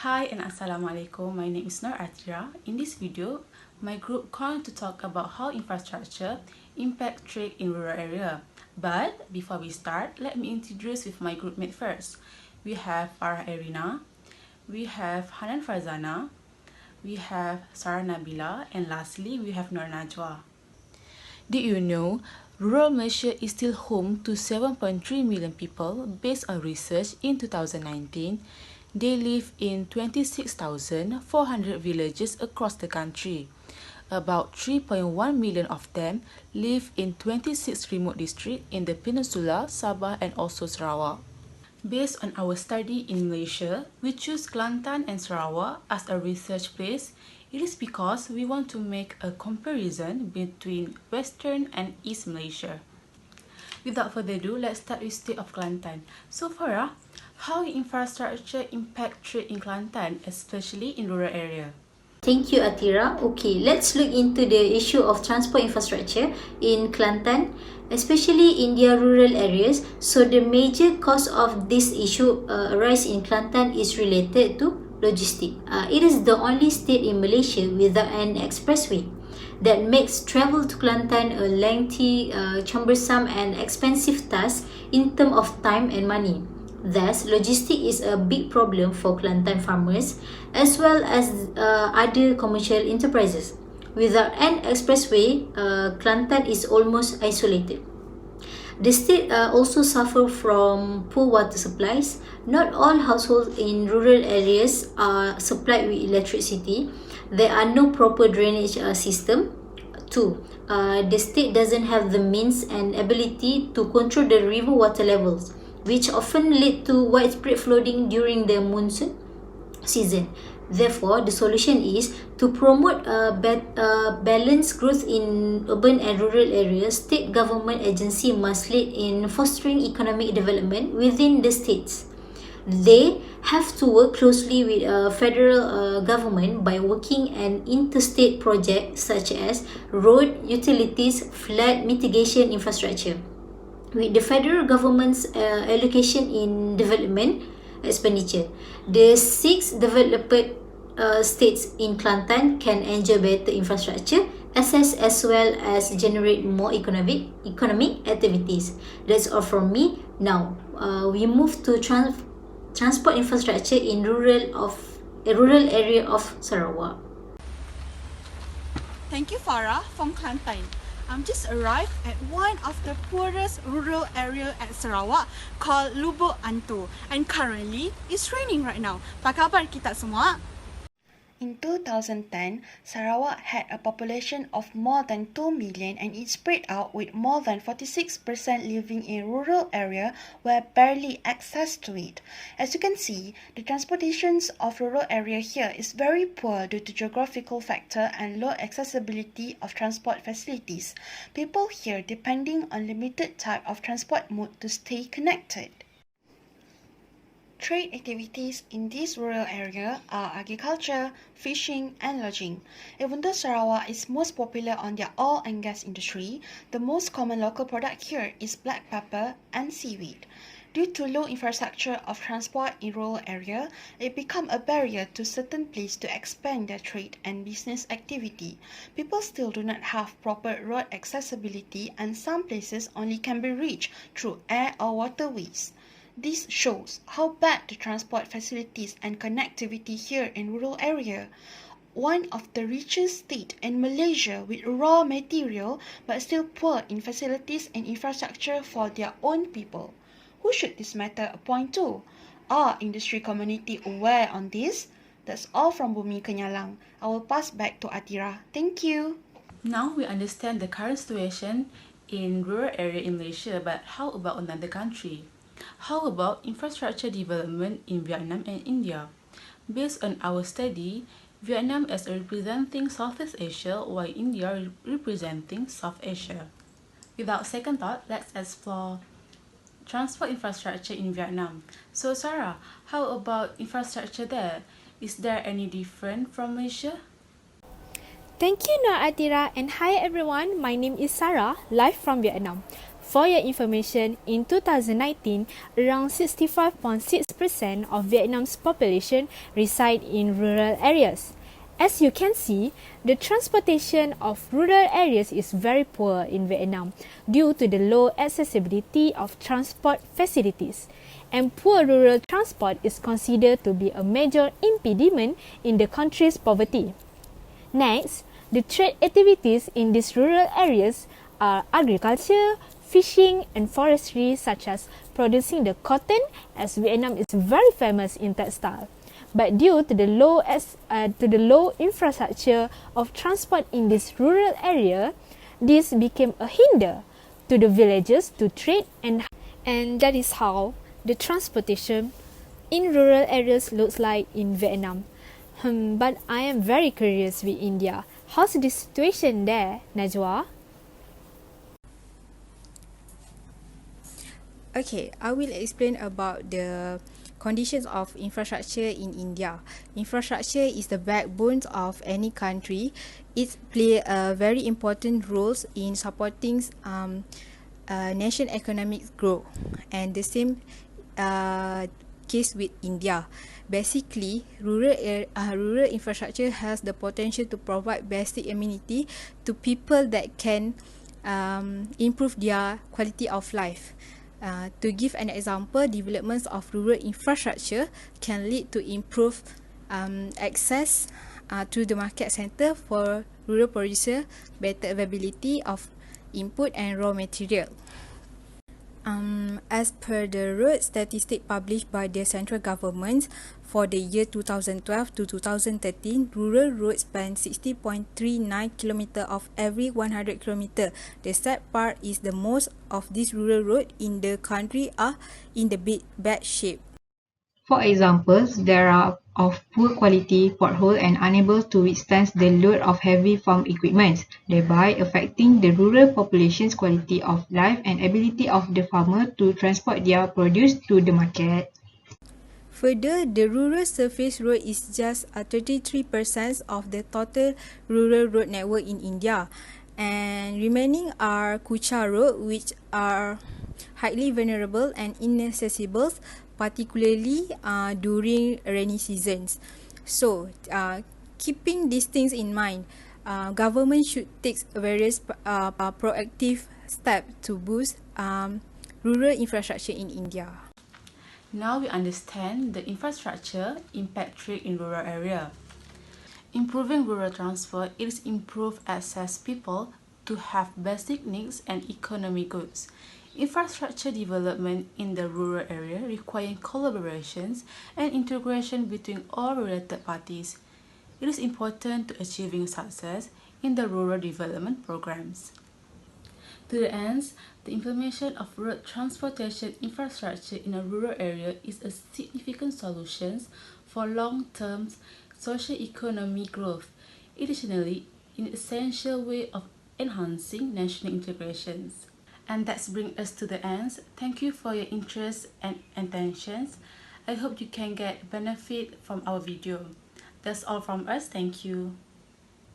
Hi and Assalamualaikum. My name is Noor Athirah. In this video, my group going to talk about how infrastructure impact trade in rural area. But before we start, let me introduce with my group mate first. We have FARAH ERINA, we have HANNAN FARZANA, we have Sarah NABILA, and lastly we have NORNAJWA. Did you know rural Malaysia is still home to 7.3 million people based on research in 2019? They live in 26,400 villages across the country. About 3.1 million of them live in 26 remote districts in the Peninsula, Sabah and also Sarawak. Based on our study in Malaysia, we choose Kelantan and Sarawak as a research place. It is because we want to make a comparison between Western and East Malaysia. Without further ado, let's start with state of Kelantan. So Farah, how infrastructure impact trade in Kelantan, especially in rural area? Thank you, Athirah. Okay, let's look into the issue of transport infrastructure in Kelantan, especially in their rural areas. So the major cause of this issue arise in Kelantan is related to logistics. It is the only state in Malaysia without an expressway that makes travel to Kelantan a lengthy, cumbersome and expensive task in terms of time and money. Thus, logistics is a big problem for Kelantan farmers as well as other commercial enterprises. Without an expressway, Kelantan is almost isolated. The state also suffer from poor water supplies. Not all households in rural areas are supplied with electricity. There are no proper drainage system. Two, the state doesn't have the means and ability to control the river water levels, which often lead to widespread flooding during the monsoon season. Therefore, the solution is to promote balanced growth in urban and rural areas. State government agency must lead in fostering economic development within the states. They have to work closely with federal government by working an interstate project such as road, utilities, flood mitigation infrastructure. With the federal government's allocation in development expenditure, the 6 developed states in Kelantan can enjoy better infrastructure access as well as generate more economic activities. That's all from me. Now we move to transport infrastructure in rural area of Sarawak. Thank you, Farah from Kelantan. I'm just arrived at one of the poorest rural area at Sarawak called Lubuk Antu, and currently it's raining right now. Apa khabar kita semua? In 2010, Sarawak had a population of more than 2 million and it spread out with more than 46% living in rural area where barely access to it. As you can see, the transportations of rural area here is very poor due to geographical factor and low accessibility of transport facilities. People here depending on limited type of transport mode to stay connected. Trade activities in this rural area are agriculture, fishing and lodging. Even though Sarawak is most popular on their oil and gas industry, the most common local product here is black pepper and seaweed. Due to low infrastructure of transport in rural area, it become a barrier to certain places to expand their trade and business activity. People still do not have proper road accessibility and some places only can be reached through air or waterways. This shows how bad the transport facilities and connectivity here in rural area. One of the richest state in Malaysia with raw material but still poor in facilities and infrastructure for their own people. Who should this matter appoint to? Are industry community aware on this? That's all from Bumi Kenyalang. I will pass back to Athirah. Thank you. Now we understand the current situation in rural area in Malaysia, but how about another country? How about infrastructure development in Vietnam and India? Based on our study, Vietnam is representing Southeast Asia while India representing South Asia. Without second thought, let's explore transport infrastructure in Vietnam. So Sarah, how about infrastructure there? Is there any different from Malaysia? Thank you, Noor Athirah, and hi everyone. My name is Sarah, live from Vietnam. For your information, in 2019, around 65.6% of Vietnam's population reside in rural areas. As you can see, the transportation of rural areas is very poor in Vietnam due to the low accessibility of transport facilities. And poor rural transport is considered to be a major impediment in the country's poverty. Next, the trade activities in these rural areas are agriculture, fishing and forestry, such as producing the cotton, as Vietnam is very famous in textile. But due to the low infrastructure of transport in this rural area, this became a hinder to the villagers to trade, and that is how the transportation in rural areas looks like in Vietnam. But I am very curious with India. How's the situation there, Najwa? Okay, I will explain about the conditions of infrastructure in India. Infrastructure is the backbone of any country. It plays a very important role in supporting nation economic growth, and the same case with India. Basically, rural infrastructure has the potential to provide basic amenity to people that can improve their quality of life. To give an example, developments of rural infrastructure can lead to improved access to the market center for rural producer, better availability of input and raw material. As per the road statistic published by the central government for the year 2012 to 2013, rural roads span 60.39 km of every 100 km. The sad part is the most of these rural roads in the country are in the bad shape. For examples, there are of poor quality, pothole and unable to withstand the load of heavy farm equipment, thereby affecting the rural population's quality of life and ability of the farmer to transport their produce to the market. Further, the rural surface road is just 33% of the total rural road network in India, and remaining are Kucha Road, which are highly vulnerable and inaccessible, particularly during rainy seasons. So, keeping these things in mind, government should take various proactive steps to boost rural infrastructure in India. Now we understand the infrastructure impact trade in rural area. Improving rural transport is improve access people to have basic needs and economic goods. Infrastructure development in the rural area requires collaborations and integration between all related parties. It is important to achieving success in the rural development programs. To the ends, the implementation of road transportation infrastructure in a rural area is a significant solution for long-term socio-economic growth. Additionally, an essential way of enhancing national integrations. And that brings us to the end. Thank you for your interest and attention. I hope you can get benefit from our video. That's all from us. Thank you.